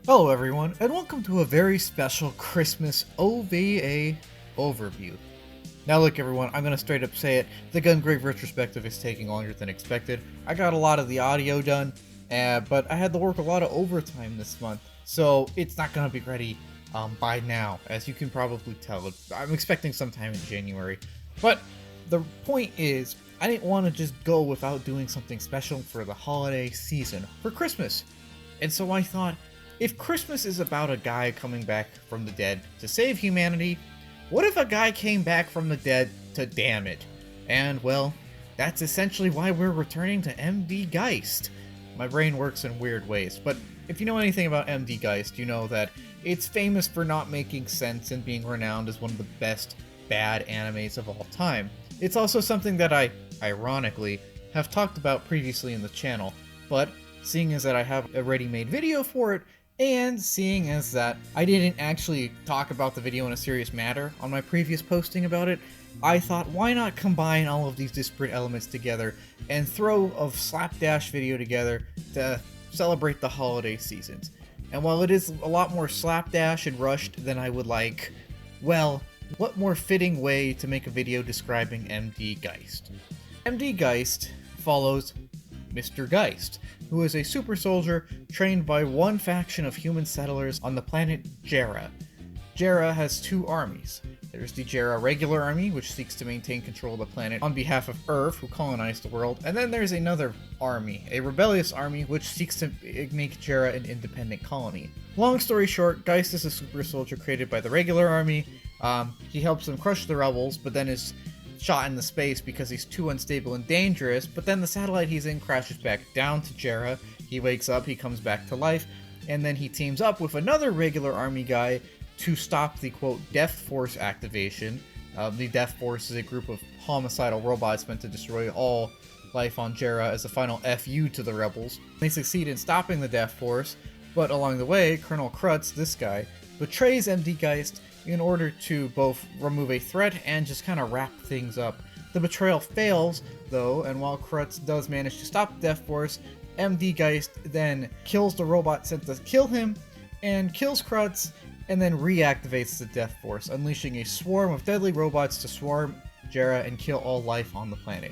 Hello everyone, and welcome to a very special Christmas OVA overview. Now look everyone, I'm gonna straight up say it, the Gungrave retrospective is taking longer than expected. I got a lot of the audio done, but I had to work a lot of overtime this month, so it's not gonna be ready by now, as you can probably tell. I'm expecting sometime in January. But the point is, I didn't want to just go without doing something special for the holiday season, for Christmas. And so I thought, if Christmas is about a guy coming back from the dead to save humanity, what if a guy came back from the dead to damn it? And well, that's essentially why we're returning to MD Geist. My brain works in weird ways, but if you know anything about MD Geist, you know that it's famous for not making sense and being renowned as one of the best bad animes of all time. It's also something that I, ironically, have talked about previously in the channel, but seeing as that I have a ready-made video for it, and seeing as that I didn't actually talk about the video in a serious matter on my previous posting about it, I thought why not combine all of these disparate elements together and throw a slapdash video together to celebrate the holiday seasons. And while it is a lot more slapdash and rushed than I would like, well, what more fitting way to make a video describing MD Geist? MD Geist follows Mr. Geist, who is a super soldier trained by one faction of human settlers on the planet Jera. Jera has two armies. There's the Jera regular army, which seeks to maintain control of the planet on behalf of Earth, who colonized the world, and then there's another army, a rebellious army, which seeks to make Jera an independent colony. Long story short, Geist is a super soldier created by the regular army. He helps them crush the rebels, but then is shot into space because he's too unstable and dangerous, but then the satellite he's in crashes back down to Jera. He wakes up, he comes back to life, and then he teams up with another regular army guy to stop the quote Death Force activation. The Death Force is a group of homicidal robots meant to destroy all life on Jera as a final FU to the rebels. They succeed in stopping the Death Force, but along the way, Colonel Krutz, this guy, betrays MD Geist in order to both remove a threat and just kind of wrap things up. The betrayal fails, though, and while Krutz does manage to stop the Death Force, MD Geist then kills the robot sent to kill him, and kills Krutz, and then reactivates the Death Force, unleashing a swarm of deadly robots to swarm Jera and kill all life on the planet.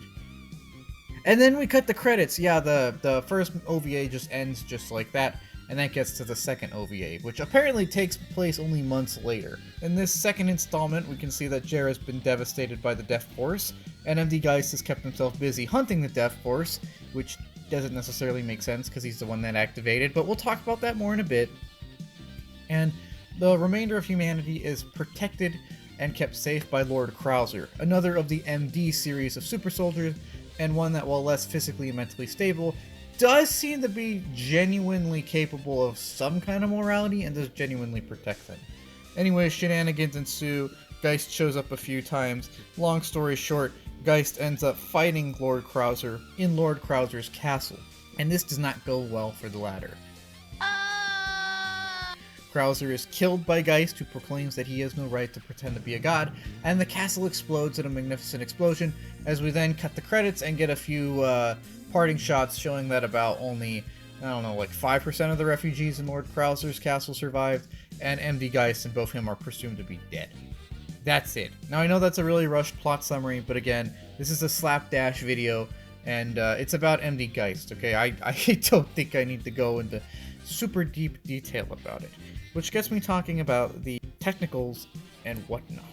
And then we cut the credits. Yeah, the first OVA just ends just like that, and that gets to the second OVA, which apparently takes place only months later. In this second installment, we can see that Jera's been devastated by the Death Force, and MD Geist has kept himself busy hunting the Death Force, which doesn't necessarily make sense because he's the one that activated, but we'll talk about that more in a bit. And the remainder of humanity is protected and kept safe by Lord Krauser, another of the MD series of super soldiers, and one that, while less physically and mentally stable, does seem to be genuinely capable of some kind of morality and does genuinely protect them. Anyway, shenanigans ensue. Geist shows up a few times. Long story short, Geist ends up fighting Lord Krauser in Lord Krauser's castle, and this does not go well for the latter. Krauser is killed by Geist, who proclaims that he has no right to pretend to be a god, and the castle explodes in a magnificent explosion, as we then cut the credits and get a few parting shots showing that about only, I don't know, like 5% of the refugees in Lord Krauser's castle survived, and MD Geist and both him are presumed to be dead. That's it. Now I know that's a really rushed plot summary, but again, this is a slapdash video, and it's about MD Geist, okay? I don't think I need to go into super deep detail about it. Which gets me talking about the technicals and whatnot.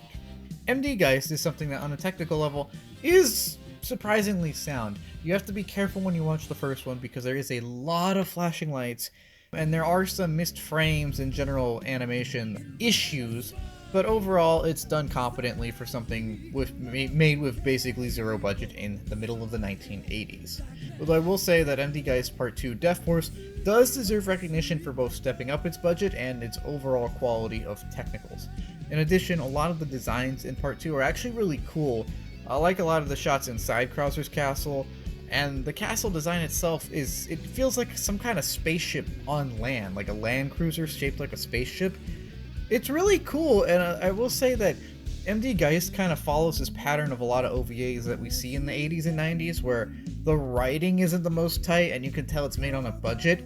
MD Geist is something that on a technical level is surprisingly sound. You have to be careful when you watch the first one because there is a lot of flashing lights and there are some missed frames and general animation issues, but overall it's done competently for something made with basically zero budget in the middle of the 1980s. Although I will say that MD Geist Part 2 Death Force does deserve recognition for both stepping up its budget and its overall quality of technicals. In addition, a lot of the designs in Part 2 are actually really cool. I like a lot of the shots inside Krauser's castle, and the castle design itself it feels like some kind of spaceship on land, like a land cruiser shaped like a spaceship. It's really cool, and I will say that MD Geist kind of follows this pattern of a lot of OVAs that we see in the 80s and 90s, where the writing isn't the most tight and you can tell it's made on a budget,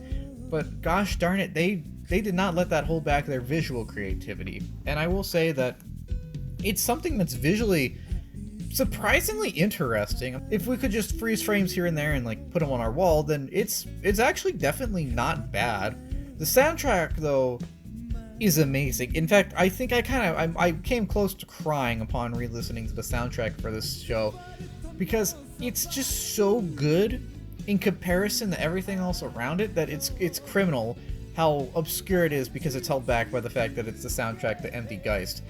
but gosh darn it, they they did not let that hold back their visual creativity. And I will say that it's something that's visually surprisingly interesting. If we could just freeze frames here and there and like put them on our wall, then it's actually definitely not bad. The soundtrack though is amazing. In fact, I think I came close to crying upon re-listening to the soundtrack for this show, because it's just so good in comparison to everything else around it that it's criminal how obscure it is because it's held back by the fact that it's the soundtrack to MD Geist.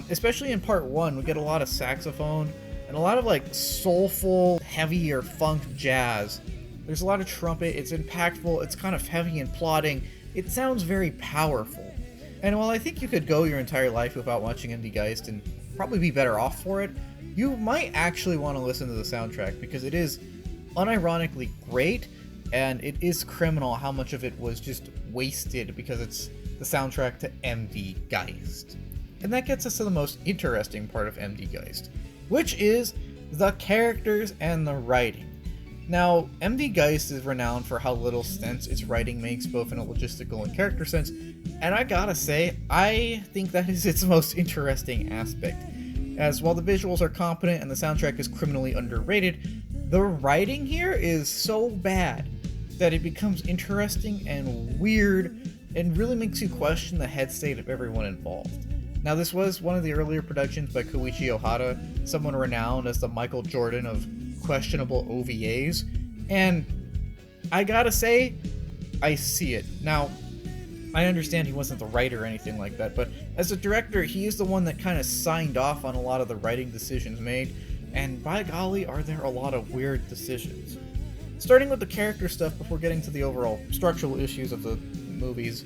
Especially in part 1, we get a lot of saxophone and a lot of like soulful, heavy or funk jazz. There's a lot of trumpet, it's impactful, it's kind of heavy and plodding. It sounds very powerful. And while I think you could go your entire life without watching MD Geist and probably be better off for it, you might actually want to listen to the soundtrack because it is unironically great, and it is criminal how much of it was just wasted because it's the soundtrack to MD Geist. And that gets us to the most interesting part of MD Geist, which is the characters and the writing. Now, MD Geist is renowned for how little sense its writing makes, both in a logistical and character sense, and I gotta say, I think that is its most interesting aspect. As while the visuals are competent and the soundtrack is criminally underrated, the writing here is so bad that it becomes interesting and weird and really makes you question the head state of everyone involved. Now, this was one of the earlier productions by Koichi Ohata, someone renowned as the Michael Jordan of questionable OVAs, and I gotta say, I see it. Now, I understand he wasn't the writer or anything like that, but as a director, he is the one that kind of signed off on a lot of the writing decisions made, and by golly, are there a lot of weird decisions. Starting with the character stuff before getting to the overall structural issues of the movies,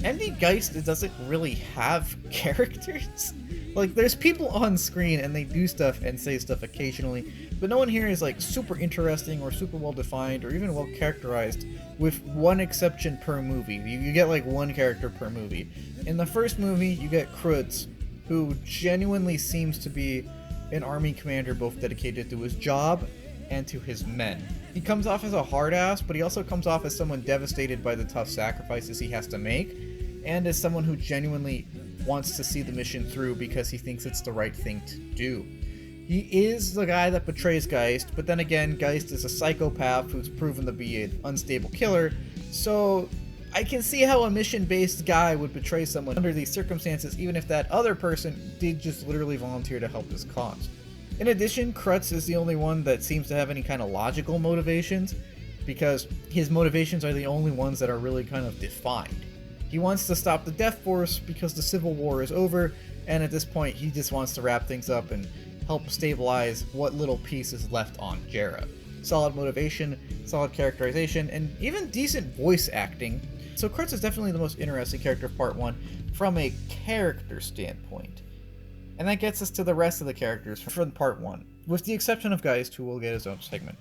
MD Geist doesn't really have characters. Like, there's people on screen and they do stuff and say stuff occasionally, but no one here is like super interesting or super well defined or even well characterized, with one exception per movie. You get like one character per movie. In the first movie, you get Krutz, who genuinely seems to be an army commander both dedicated to his job and to his men. He comes off as a hard ass, but he also comes off as someone devastated by the tough sacrifices he has to make, and as someone who genuinely wants to see the mission through because he thinks it's the right thing to do. He is the guy that betrays Geist, but then again, Geist is a psychopath who's proven to be an unstable killer, so I can see how a mission-based guy would betray someone under these circumstances, even if that other person did just literally volunteer to help his cause. In addition, Krutz is the only one that seems to have any kind of logical motivations, because his motivations are the only ones that are really kind of defined. He wants to stop the Death Force because the Civil War is over, and at this point he just wants to wrap things up and help stabilize what little piece is left on Jarrah. Solid motivation, solid characterization, and even decent voice acting. So Krutz is definitely the most interesting character of Part 1 from a character standpoint. And that gets us to the rest of the characters from Part 1, with the exception of Geist, who will get his own segment.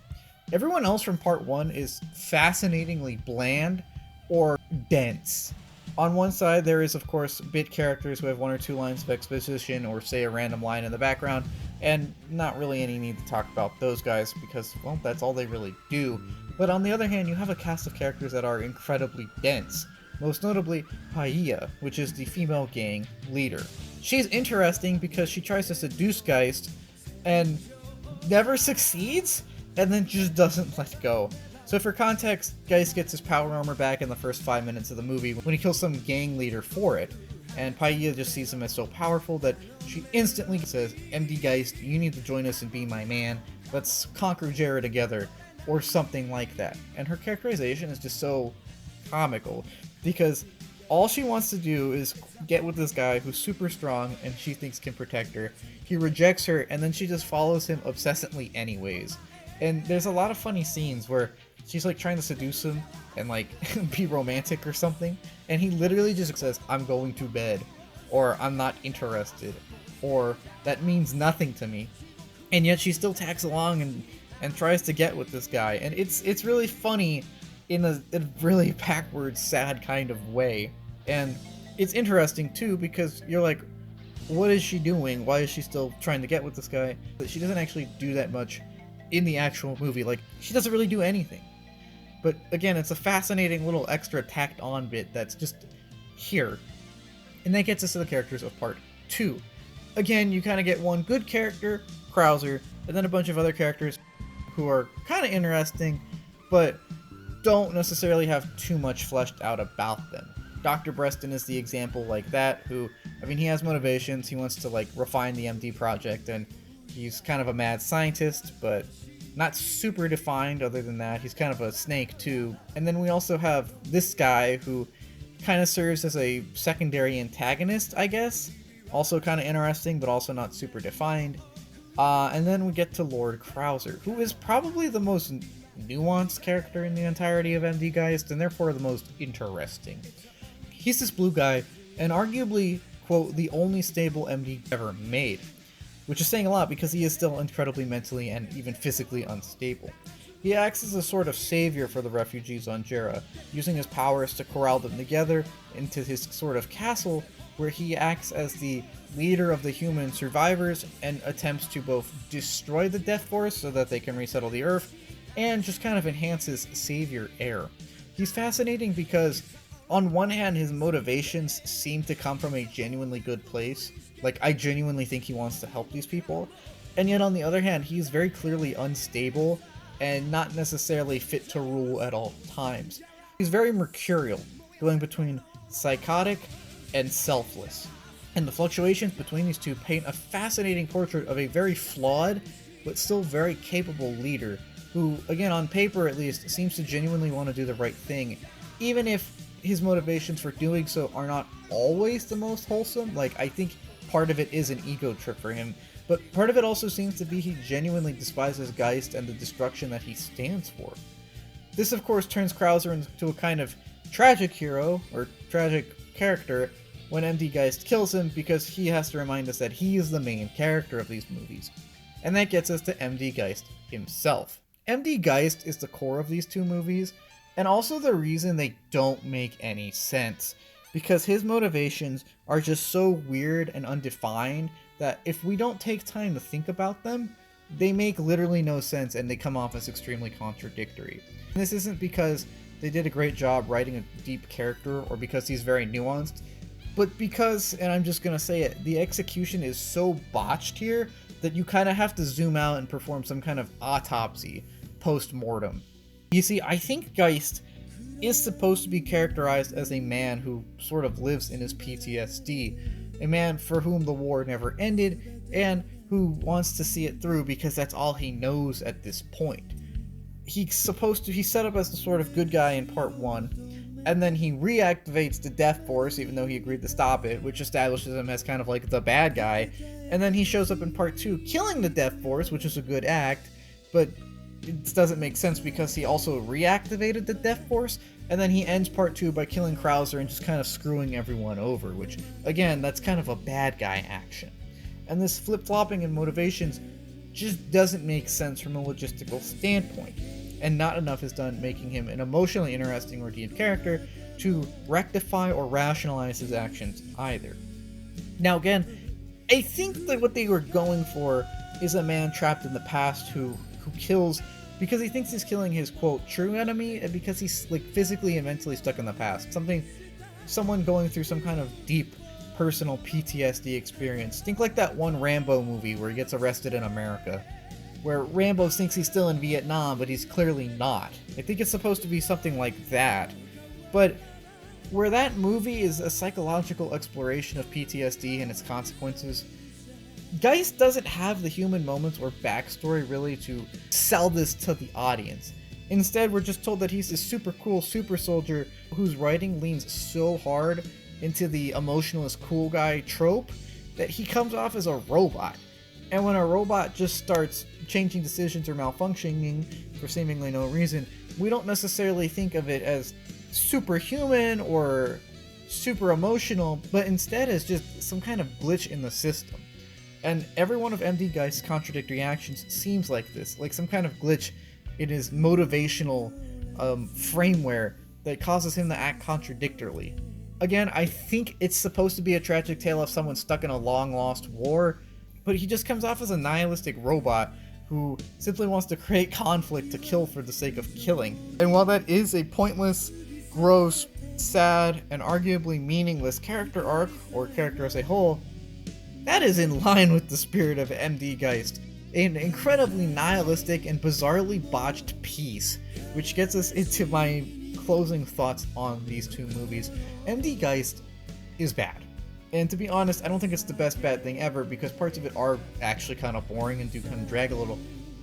Everyone else from Part 1 is fascinatingly bland or dense. On one side, there is, of course, bit characters who have one or two lines of exposition or say a random line in the background, and not really any need to talk about those guys because, well, that's all they really do. But on the other hand, you have a cast of characters that are incredibly dense, most notably Paia, which is the female gang leader. She's interesting because she tries to seduce Geist and never succeeds, and then just doesn't let go. So for context, Geist gets his power armor back in the first 5 minutes of the movie when he kills some gang leader for it, and Paia just sees him as so powerful that she instantly says, MD Geist, you need to join us and be my man, let's conquer Jarrah together, or something like that. And her characterization is just so comical, because all she wants to do is get with this guy who's super strong and she thinks can protect her. He rejects her, and then she just follows him obsessively anyways. And there's a lot of funny scenes where she's like trying to seduce him and like be romantic or something, and he literally just says, I'm going to bed, or I'm not interested, or that means nothing to me. And yet she still tags along and tries to get with this guy, and it's really funny in a really backwards, sad kind of way. And it's interesting too, because you're like, what is she doing? Why is she still trying to get with this guy? But she doesn't actually do that much in the actual movie. Like, she doesn't really do anything. But again, it's a fascinating little extra tacked on bit that's just here. And that gets us to the characters of part 2. Again, you kind of get one good character, Krauser, and then a bunch of other characters who are kind of interesting, but don't necessarily have too much fleshed out about them. Dr. Breston is the example like that, who, I mean, he has motivations, he wants to like refine the MD project, and he's kind of a mad scientist, but not super defined other than that. He's kind of a snake too. And then we also have this guy who kind of serves as a secondary antagonist, I guess. Also kind of interesting, but also not super defined. And then we get to Lord Krauser, who is probably the most nuanced character in the entirety of MD Geist, and therefore the most interesting. He's this blue guy, and arguably, quote, the only stable MD ever made, which is saying a lot because he is still incredibly mentally and even physically unstable. He acts as a sort of savior for the refugees on Jera, using his powers to corral them together into his sort of castle, where he acts as the leader of the human survivors and attempts to both destroy the Death Force so that they can resettle the Earth, and just kind of enhance his savior air. He's fascinating because, on one hand, his motivations seem to come from a genuinely good place. Like, I genuinely think he wants to help these people. And yet, on the other hand, he's very clearly unstable and not necessarily fit to rule at all times. He's very mercurial, going between psychotic and selfless. And the fluctuations between these two paint a fascinating portrait of a very flawed, but still very capable leader, who, again, on paper at least, seems to genuinely want to do the right thing, even if his motivations for doing so are not always the most wholesome. Like, I think part of it is an ego trip for him, but part of it also seems to be he genuinely despises Geist and the destruction that he stands for. This, of course, turns Krauser into a kind of tragic hero, or tragic character, when MD Geist kills him, because he has to remind us that he is the main character of these movies. And that gets us to MD Geist himself. MD Geist is the core of these two movies, and also the reason they don't make any sense, because his motivations are just so weird and undefined that if we don't take time to think about them, they make literally no sense and they come off as extremely contradictory. And this isn't because they did a great job writing a deep character or because he's very nuanced, but because, and I'm just gonna say it, the execution is so botched here that you kind of have to zoom out and perform some kind of autopsy post-mortem. You see, I think Geist is supposed to be characterized as a man who sort of lives in his PTSD, a man for whom the war never ended, and who wants to see it through because that's all he knows at this point. He's set up as the sort of good guy in part 1, and then he reactivates the Death Force, even though he agreed to stop it, which establishes him as kind of like the bad guy, and then he shows up in part 2 killing the Death Force, which is a good act, but it doesn't make sense because he also reactivated the Death Force, and then he ends part 2 by killing Krauser and just kind of screwing everyone over, which, again, that's kind of a bad guy action. And this flip-flopping in motivations just doesn't make sense from a logistical standpoint, and not enough is done making him an emotionally interesting or deep character to rectify or rationalize his actions either. Now again, I think that what they were going for is a man trapped in the past who kills because he thinks he's killing his, quote, true enemy, and because he's like physically and mentally stuck in the past. Someone going through some kind of deep personal PTSD experience. Think like that one Rambo movie where he gets arrested in America, where Rambo thinks he's still in Vietnam, but he's clearly not. I think it's supposed to be something like that. But where that movie is a psychological exploration of PTSD and its consequences, Geist doesn't have the human moments or backstory really to sell this to the audience. Instead, we're just told that he's this super cool super soldier whose writing leans so hard into the emotionless cool guy trope that he comes off as a robot. And when a robot just starts changing decisions or malfunctioning for seemingly no reason, we don't necessarily think of it as superhuman or super emotional, but instead as just some kind of glitch in the system. And every one of MD Geist's contradictory actions seems like this, like some kind of glitch in his motivational frameware that causes him to act contradictorily. Again, I think it's supposed to be a tragic tale of someone stuck in a long-lost war, but he just comes off as a nihilistic robot who simply wants to create conflict to kill for the sake of killing. And while that is a pointless, gross, sad, and arguably meaningless character arc, or character as a whole, that is in line with the spirit of MD Geist, an incredibly nihilistic and bizarrely botched piece, which gets us into my closing thoughts on these two movies. MD Geist is bad. And to be honest, I don't think it's the best bad thing ever, because parts of it are actually kind of boring and do kind of drag a little.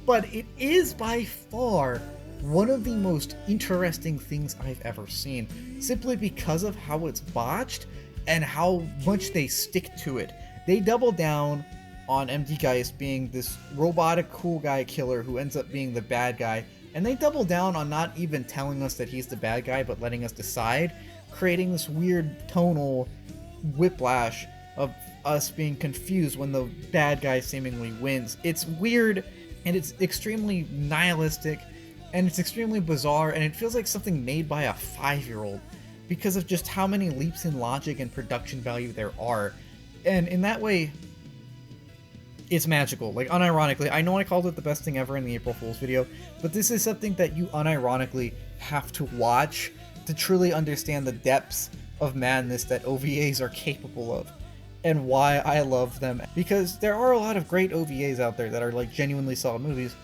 But it is by far one of the most interesting things I've ever seen, simply because of how it's botched and how much they stick to it. They double down on MD Geist being this robotic cool guy killer who ends up being the bad guy, and they double down on not even telling us that he's the bad guy, but letting us decide, creating this weird tonal whiplash of us being confused when the bad guy seemingly wins. It's weird, and it's extremely nihilistic, and it's extremely bizarre, and it feels like something made by a 5-year-old because of just how many leaps in logic and production value there are. And in that way, it's magical. Like, unironically, I know I called it the best thing ever in the April Fool's video, but this is something that you unironically have to watch to truly understand the depths of madness that OVAs are capable of, and why I love them. Because there are a lot of great OVAs out there that are like genuinely solid movies,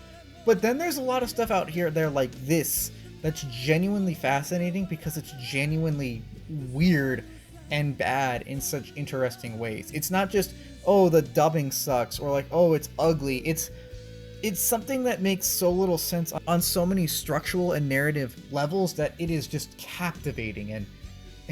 but then there's a lot of stuff out here there like this that's genuinely fascinating because it's genuinely weird and bad in such interesting ways. It's not just, oh, the dubbing sucks, or like, oh, it's ugly. It's something that makes so little sense on so many structural and narrative levels that it is just captivating and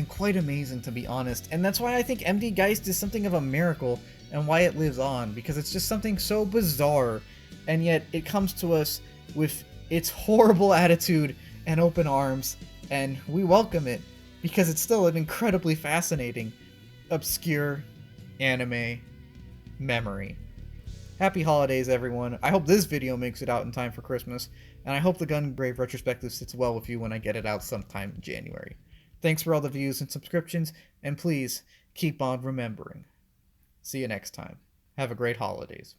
quite amazing, to be honest. And that's why I think MD Geist is something of a miracle and why it lives on, because it's just something so bizarre, and yet it comes to us with its horrible attitude and open arms, and we welcome it because it's still an incredibly fascinating, obscure anime memory. Happy holidays, everyone. I hope this video makes it out in time for Christmas, and I hope the Gungrave retrospective sits well with you when I get it out sometime in January. Thanks for all the views and subscriptions, and please keep on remembering. See you next time. Have a great holidays.